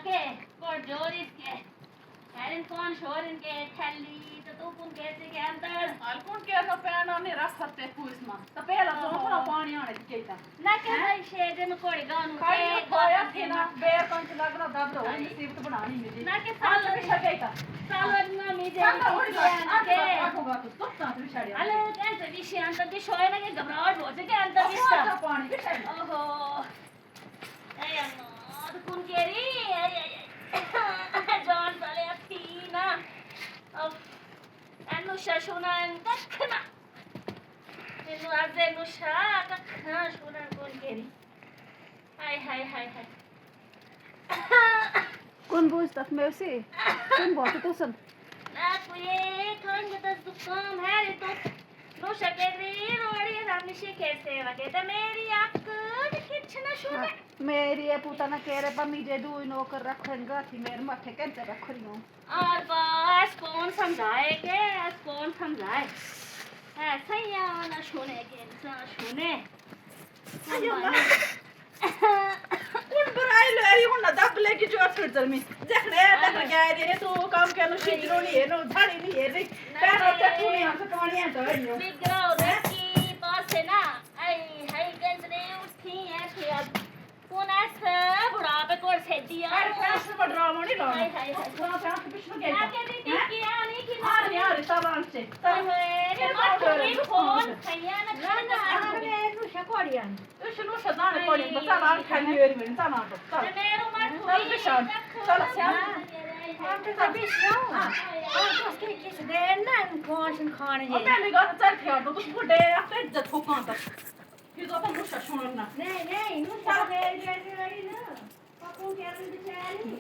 के कोड जोरिस के हेरिन कौन शोरिन के थैली तो तू कौन कैसे के अंदर हाल कौन के तो पैन ने रास्ता पे पुइसमा तो पहला तो थोड़ा पानी आने केता ना के भाई शेर में कोड़ी गानु खाई खाया थे ना बेर कंच लगना दब दो मुसीबत बनानी मेरी ना के साल भी शकेता साल में मी दे के आगो तो तोता भी छाड़ी अरे कैसे विषय अंतर भी शोय ना के घबराहट हो जाए के अंतर विषय पानी भी छाड़ी ओहो ए अम्मा तो कौन केरी जान साले थी ना अब अनुषा सुनान कखना इनु आज अनुषा कखना सुनान कौन केरी हाय हाय हाय हाय कौन बुझतात मेवसी कौन बहुत तो सन ना कुये कौन बता जुकाम है रे तो नुषा के रे रोड़ी राम से कैसे लगे तो मेरी आंख कितना सुने मेरी ये पुताना कह रहे पम्मी जे दू नौकर रखेंगा थी मेरे माथे कैसे रख रही हूं और बस कौन समझाए के कौन समझाए ऐसा ही ना सुने के इंसान सुने कौन बराई ले आई हूं ना दब लेके जो फिर चल में देख रे देख गया रे तू काम के नो शिजरो नहीं है नो झाड़ी नहीं है रे पैर पे तूने हम से कहानी है तो बिगड़ो रे की पास है ना आई हाई गंदरे उठी है फिर कौन ऐसा बुढ़ापे को से दिया अरे पैर से बढ़ रहा नहीं लो हाय हाय हाय थोड़ा पैर से पिछड़ गया आके दी किया नहीं कि यार सामान से रे मत भी फोन खैया ना खाना अरे नु शकोड़ियां तो शुरू से ना कोड़ी बता बाहर खाली है मेरे सामान तो चल मेरो मत चल बिशाल चल श्याम हम तो अभी श्याम और उसके किस देर ना कौन सन खाने ओ पहले गा चल फिर तो कुछ बुढ़े अपने इज्जत को कांता ये तो अपन मुझसे सुनना नहीं नु सारे जैसे रही ना पप्पू के अंदर बेचारी